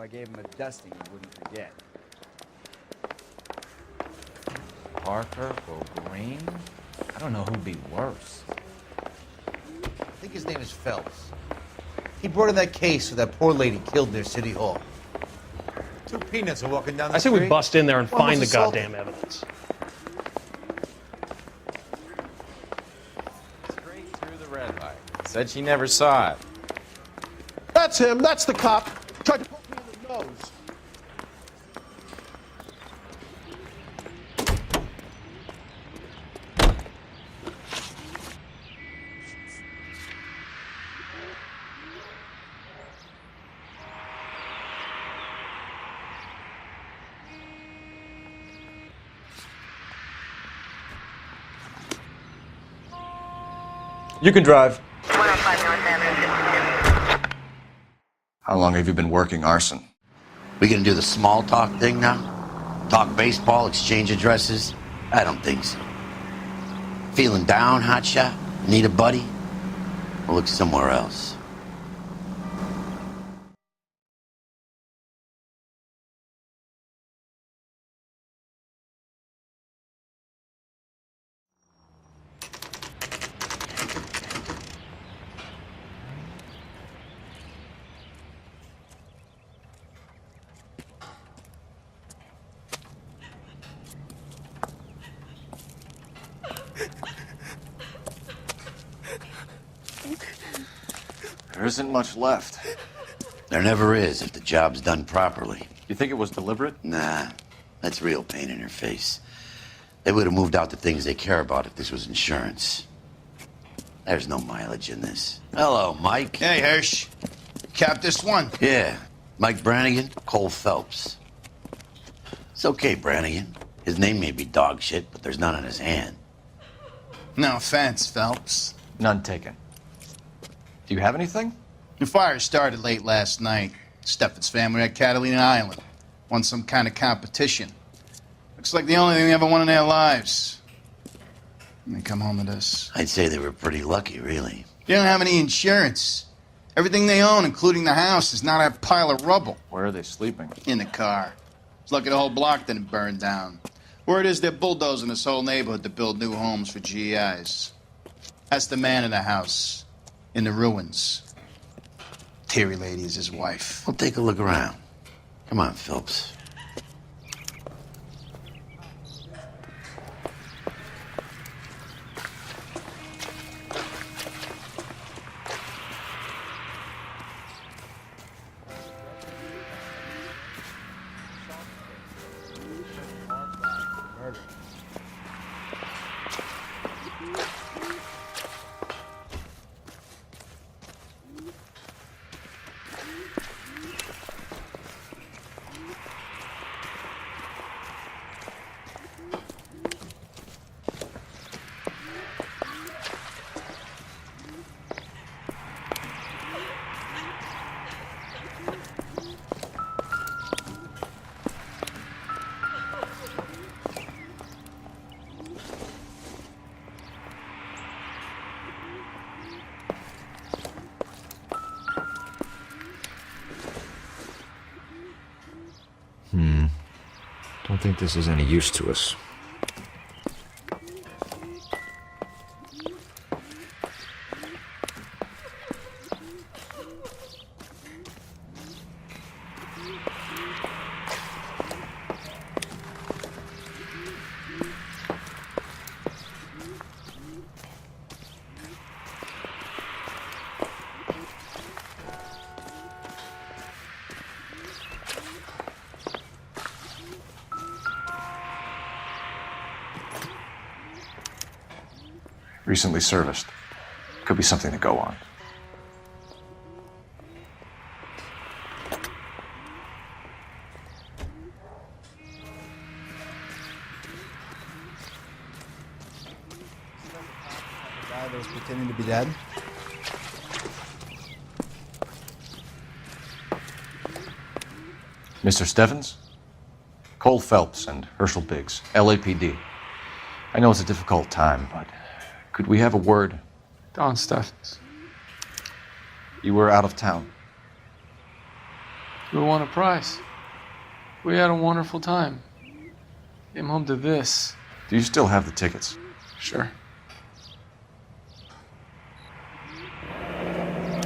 I gave him a dusting he wouldn't forget. Parker or Green? I don't know who'd be worse. I think his name is Phelps. He brought in that case where that poor lady killed near City Hall. Two peanuts are walking down the street. I say we bust in there and One find the was assaulted. goddamn evidence. Straight through the red light. Said she never saw it. That's him. That's the cop. Tried to poke me in the nose. You can drive. 105 North Avenue. How long have you been working arson? We gonna do the small talk thing now? Talk baseball, exchange addresses? I don't think so. Feeling down, hotshot? Need a buddy? We'll look somewhere else. There isn't much left. There never is if the job's done properly. You think it was deliberate? Nah, that's real pain in her face. They would have moved out the things they care about if this was insurance. There's no mileage in this. Hello, Mike. Hey, Hirsch. Cap this one. Yeah, Mike Brannigan, Cole Phelps. It's okay, Brannigan. His name may be dog shit, but there's none on his hand. No offense, Phelps. None taken. Do you have anything? The fire started late last night. Steffen's family at Catalina Island. Won some kind of competition. Looks like the only thing they ever won in their lives. And they come home to this. I'd say they were pretty lucky, really. They don't have any insurance. Everything they own, including the house, is not a pile of rubble. Where are they sleeping? In the car. It's lucky the whole block didn't burn down. Word is they're bulldozing this whole neighborhood to build new homes for GIs. That's the man in the house. In the ruins. Terry lady is his wife. We'll take a look around. Come on, Phelps. Don't think this is any use to us. Recently serviced. Could be something to go on. The guy that was pretending to be dead? Mr. Steffens? Cole Phelps and Herschel Biggs, LAPD. I know it's a difficult time, but could we have a word? Don Steffens. You were out of town. We won a prize. We had a wonderful time. Came home to this. Do you still have the tickets? Sure.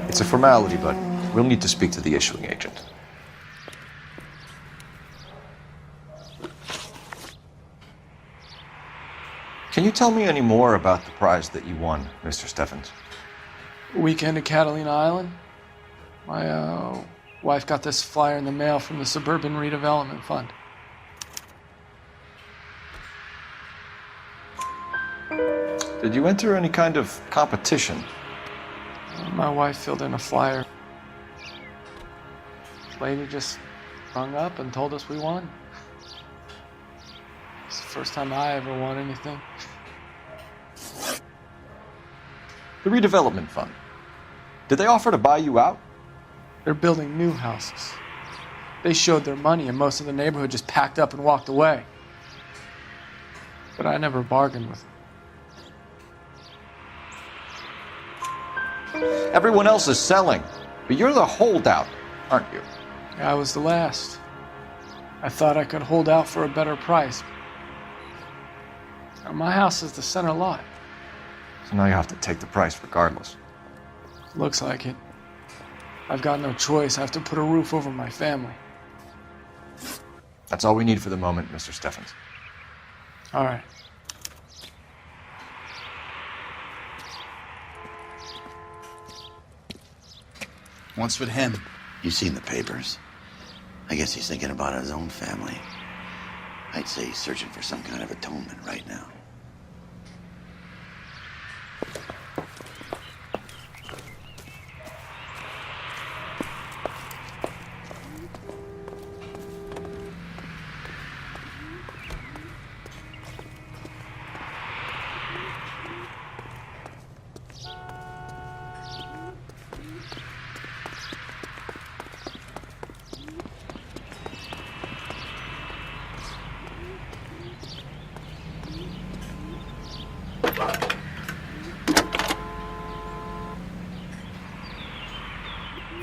It's a formality, but we'll need to speak to the issuing agent. Can you tell me any more about the prize that you won, Mr. Steffens? Weekend at Catalina Island. My wife got this flyer in the mail from the Suburban Redevelopment Fund. Did you enter any kind of competition? My wife filled in a flyer. This lady just rung up and told us we won. It's the first time I ever won anything. The redevelopment fund. Did they offer to buy you out? They're building new houses. They showed their money and most of the neighborhood just packed up and walked away. But I never bargained with them. Everyone else is selling, but you're the holdout, aren't you? I was the last. I thought I could hold out for a better price. Now, my house is the center lot. So now you have to take the price regardless. Looks like it. I've got no choice. I have to put a roof over my family. That's all we need for the moment, Mr. Steffens. All right. What's with him? You seen the papers? I guess he's thinking about his own family. I'd say he's searching for some kind of atonement right now.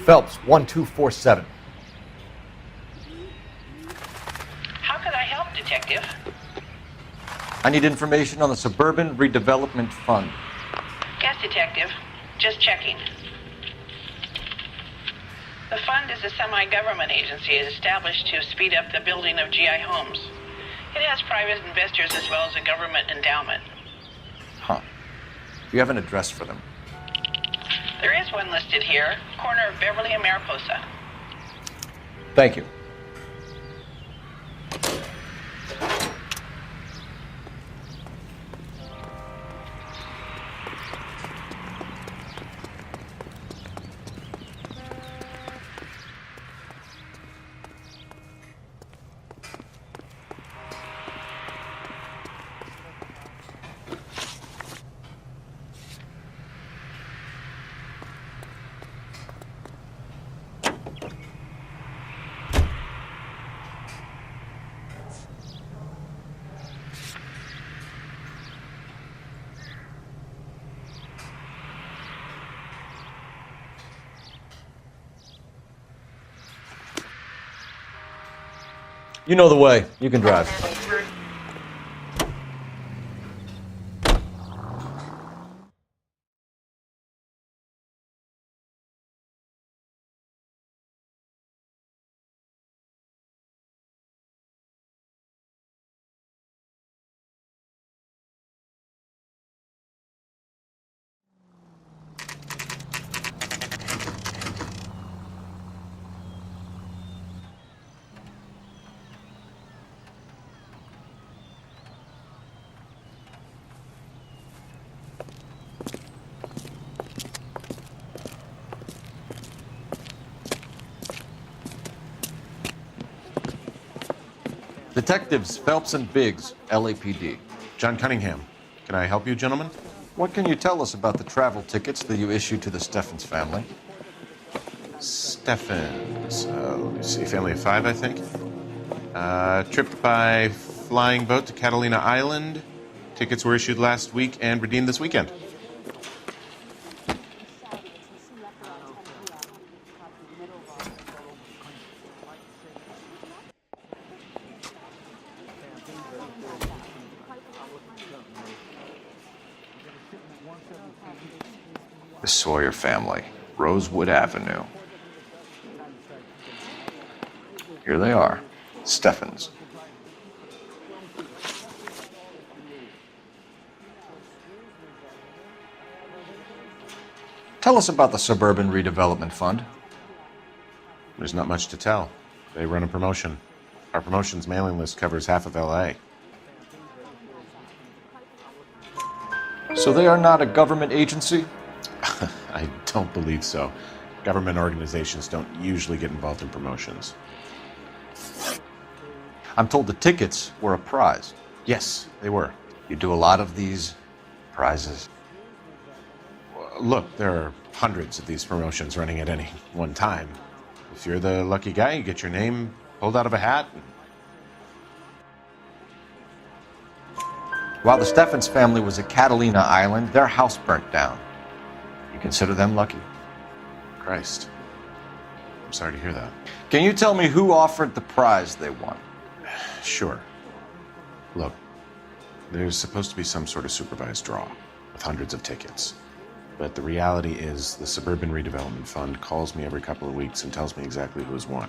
Phelps, 1247. How could I help, Detective? I need information on the Suburban Redevelopment Fund. Yes, Detective. Just checking. The fund is a semi-government agency established to speed up the building of GI homes. It has private investors as well as a government endowment. Huh. Do you have an address for them? There is one listed here, corner of Beverly and Mariposa. Thank you. You know the way. You can drive. Detectives Phelps and Biggs, LAPD. John Cunningham. Can I help you, gentlemen? What can you tell us about the travel tickets that you issued to the Steffens family? Steffens. Let me see. Family of 5, I think. Trip by flying boat to Catalina Island. Tickets were issued last week and redeemed this weekend. The Sawyer family, Rosewood Avenue. Here they are, Steffens. Tell us about the Suburban Redevelopment Fund. There's not much to tell. They run a promotion. Our promotion's mailing list covers half of LA. So they are not a government agency? I don't believe so. Government organizations don't usually get involved in promotions. I'm told the tickets were a prize. Yes, they were. You do a lot of these prizes. Look, there are hundreds of these promotions running at any one time. If you're the lucky guy, you get your name pulled out of a hat. While the Steffens family was at Catalina Island, their house burnt down. You consider them lucky? Christ. I'm sorry to hear that. Can you tell me who offered the prize they won? Sure. Look, there's supposed to be some sort of supervised draw with hundreds of tickets. But the reality is the Suburban Redevelopment Fund calls me every couple of weeks and tells me exactly who's won.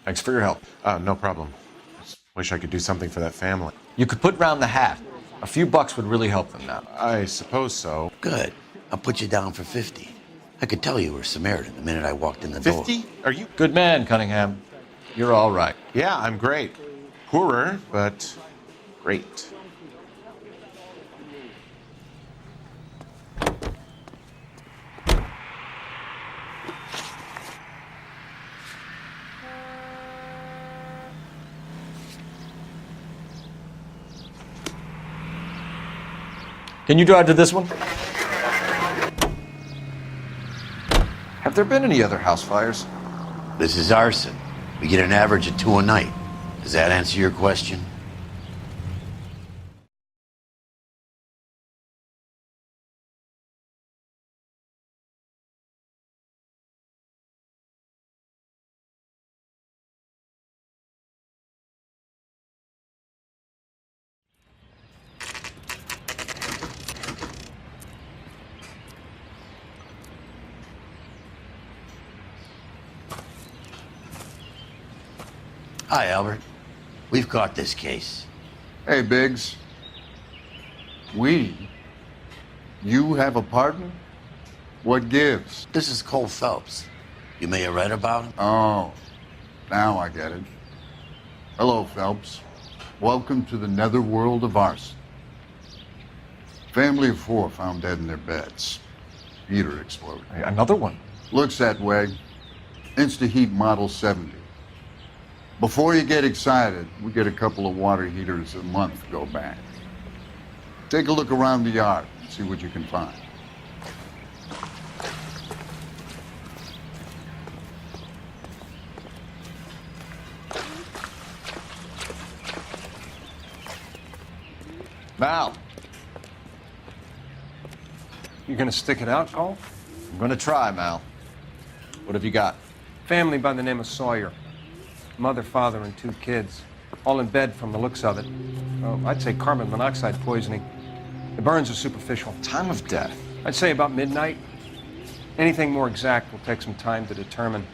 Thanks for your help. No problem. Just wish I could do something for that family. You could put round the hat. A few bucks would really help them now. I suppose so. Good. I'll put you down for 50. I could tell you were Samaritan the minute I walked in the door. 50? Are you? Good man, Cunningham. You're all right. Yeah, I'm great. Poorer, but great. Can you drive to this one? Have there been any other house fires? This is arson. We get an average of 2 a night. Does that answer your question? Hi, Albert. We've caught this case. Hey, Biggs. We? You have a partner? What gives? This is Cole Phelps. You may have read about him. Oh, now I get it. Hello, Phelps. Welcome to the netherworld of arson. Family of 4 found dead in their beds. Heater exploded. Another one. Looks that way. Insta-heat Model 70. Before you get excited, we get a couple of water heaters a month go back. Take a look around the yard and see what you can find. Mal, You gonna stick it out, Cole? I'm gonna try, Mal. What have you got? Family by the name of Sawyer. Mother, father, and 2 kids. All in bed from the looks of it. Oh, I'd say carbon monoxide poisoning. The burns are superficial. Time of death? I'd say about midnight. Anything more exact will take some time to determine.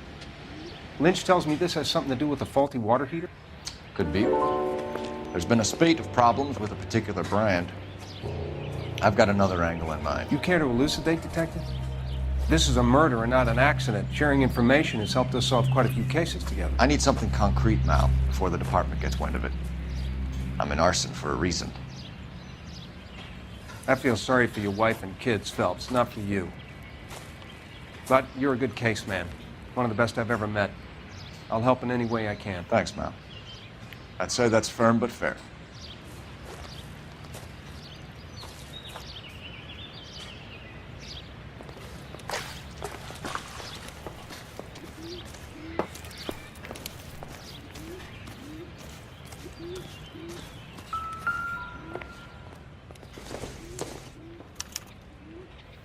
Lynch tells me this has something to do with a faulty water heater. Could be. There's been a spate of problems with a particular brand. I've got another angle in mind. You care to elucidate, Detective? This is a murder and not an accident. Sharing information has helped us solve quite a few cases together. I need something concrete, Mal, before the department gets wind of it. I'm in arson for a reason. I feel sorry for your wife and kids, Phelps, not for you. But you're a good case man. One of the best I've ever met. I'll help in any way I can. Thanks, Mal. I'd say that's firm but fair.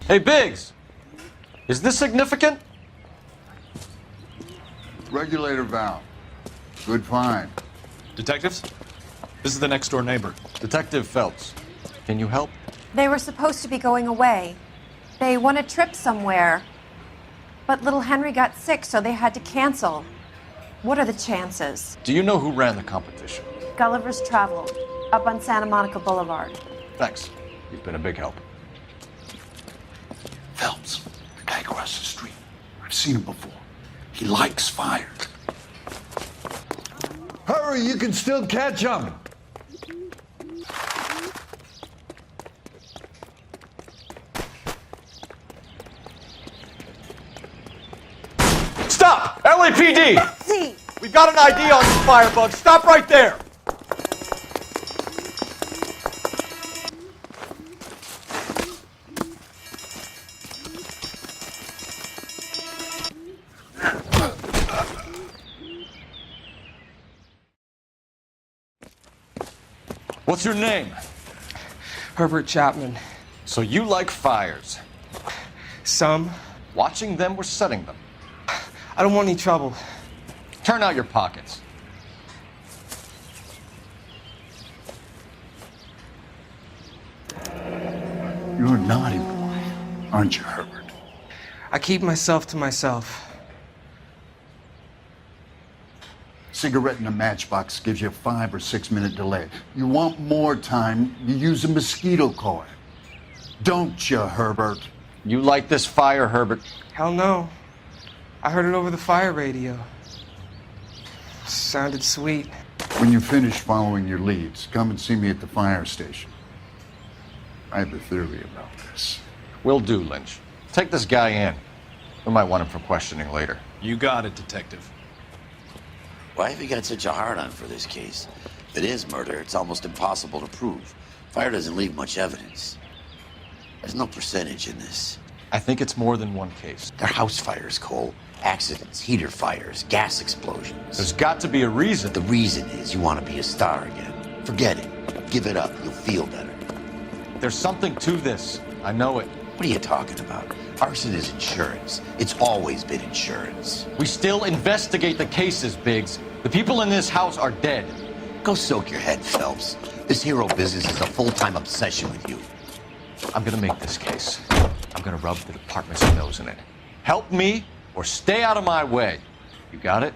Hey, Biggs! Is this significant? Regulator valve. Good find. Detectives? This is the next door neighbor. Detective Phelps. Can you help? They were supposed to be going away. They won a trip somewhere. But little Henry got sick, so they had to cancel. What are the chances? Do you know who ran the competition? Gulliver's Travel, up on Santa Monica Boulevard. Thanks. You've been a big help. Phelps, the guy across the street. I've seen him before. He likes fire. Hurry, you can still catch him. Stop! LAPD! We've got an ID on this firebug. Stop right there! What's your name? Herbert Chapman. So you like fires? Some. Watching them or setting them? I don't want any trouble. Turn out your pockets. You're a naughty boy, aren't you, Herbert? I keep myself to myself. Cigarette in a matchbox gives you a 5 or 6 minute delay. You want more time, you use a mosquito coil. Don't you, Herbert? You like this fire, Herbert? Hell no. I heard it over the fire radio. Sounded sweet. When you finish following your leads, come and see me at the fire station. I have a theory about this. Will do, Lynch. Take this guy in. We might want him for questioning later. You got it, Detective. Why have you got such a hard-on for this case? If it is murder, it's almost impossible to prove. Fire doesn't leave much evidence. There's no percentage in this. I think it's more than one case. They're house fires, Cole. Accidents, heater fires, gas explosions. There's got to be a reason. The reason is you want to be a star again. Forget it. Give it up. You'll feel better. There's something to this. I know it. What are you talking about? Arson is insurance. It's always been insurance. We still investigate the cases, Biggs. The people in this house are dead. Go soak your head, Phelps. This hero business is a full-time obsession with you. I'm gonna make this case. I'm gonna rub the department's nose in it. Help me or stay out of my way. You got it?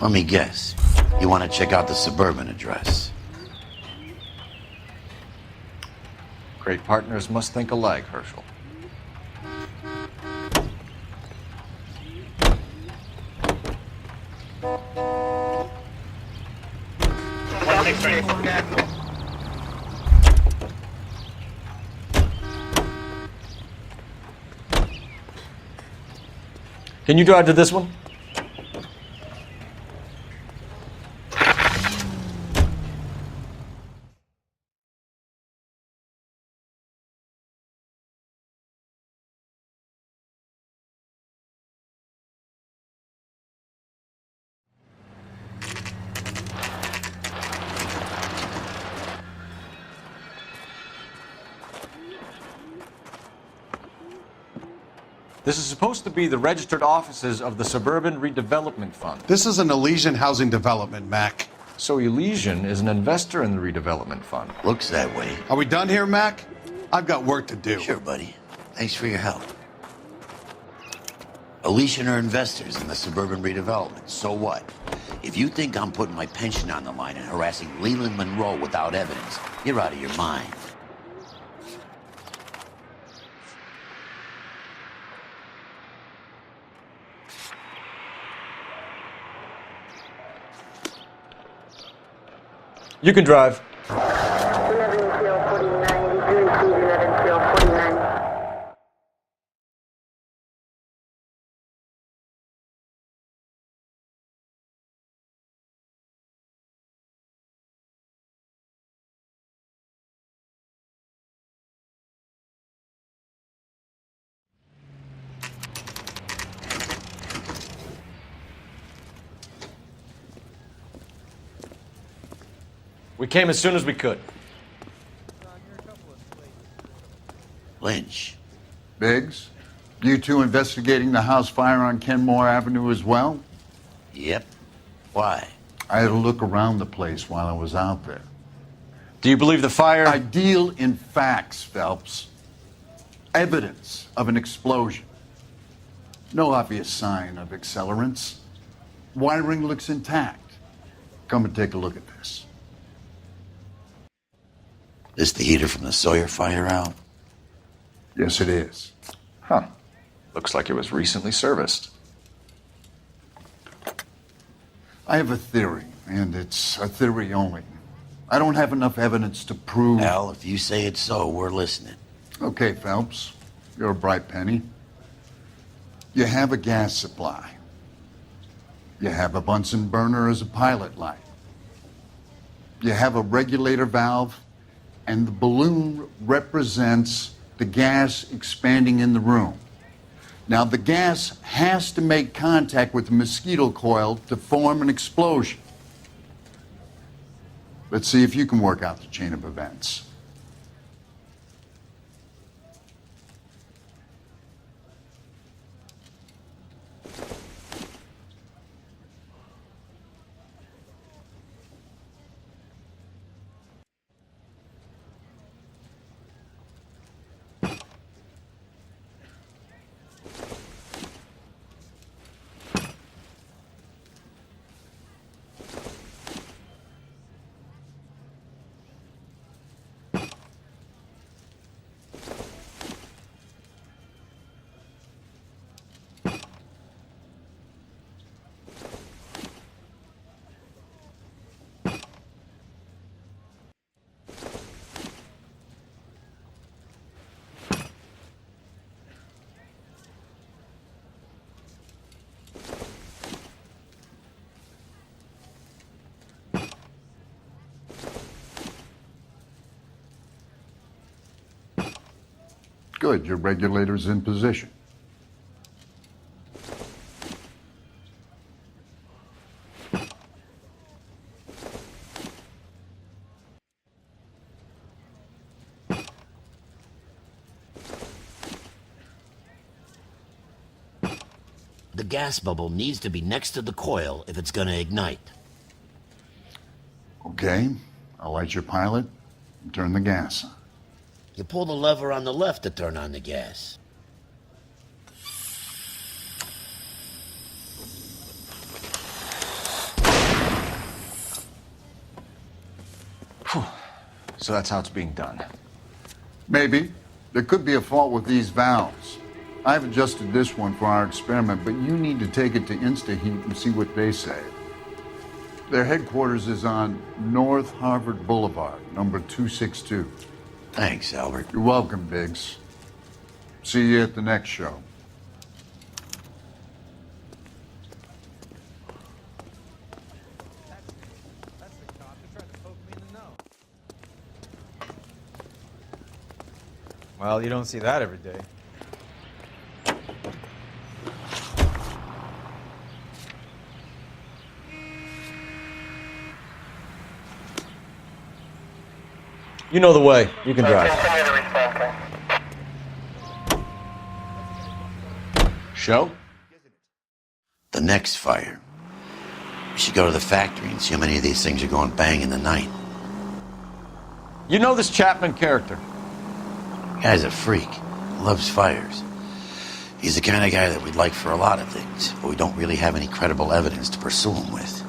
Let me guess. You want to check out the suburban address? Great partners must think alike, Herschel. Can you drive to this one? This is supposed to be the registered offices of the Suburban Redevelopment Fund. This is an Elysian housing development, Mac. So Elysian is an investor in the redevelopment fund. Looks that way. Are we done here, Mac? I've got work to do. Sure, buddy. Thanks for your help. Elysian are investors in the suburban redevelopment. So what? If you think I'm putting my pension on the line and harassing Leland Monroe without evidence, you're out of your mind. You can drive. We came as soon as we could. Lynch. Biggs, you two investigating the house fire on Kenmore Avenue as well? Yep. Why? I had a look around the place while I was out there. Do you believe the fire? I deal in facts, Phelps. Evidence of an explosion. No obvious sign of accelerants. Wiring looks intact. Come and take a look at this. This the heater from the Sawyer fire out? Yes, it is. Huh. Looks like it was recently serviced. I have a theory, and it's a theory only. I don't have enough evidence to prove... Al, if you say it's so, we're listening. Okay, Phelps. You're a bright penny. You have a gas supply. You have a Bunsen burner as a pilot light. You have a regulator valve, and the balloon represents the gas expanding in the room. Now, the gas has to make contact with the mosquito coil to form an explosion. Let's see if you can work out the chain of events. Good, your regulator's in position. The gas bubble needs to be next to the coil if it's gonna ignite. Okay, I'll light your pilot and turn the gas on. You pull the lever on the left to turn on the gas. Whew. So that's how it's being done. Maybe. There could be a fault with these valves. I've adjusted this one for our experiment, but you need to take it to InstaHeat and see what they say. Their headquarters is on North Harvard Boulevard, number 262. Thanks, Albert. You're welcome, Biggs. See you at the next show. Well, you don't see that every day. You know the way. You can drive. Show? The next fire. We should go to the factory and see how many of these things are going bang in the night. You know this Chapman character? Guy's a freak. Loves fires. He's the kind of guy that we'd like for a lot of things, but we don't really have any credible evidence to pursue him with.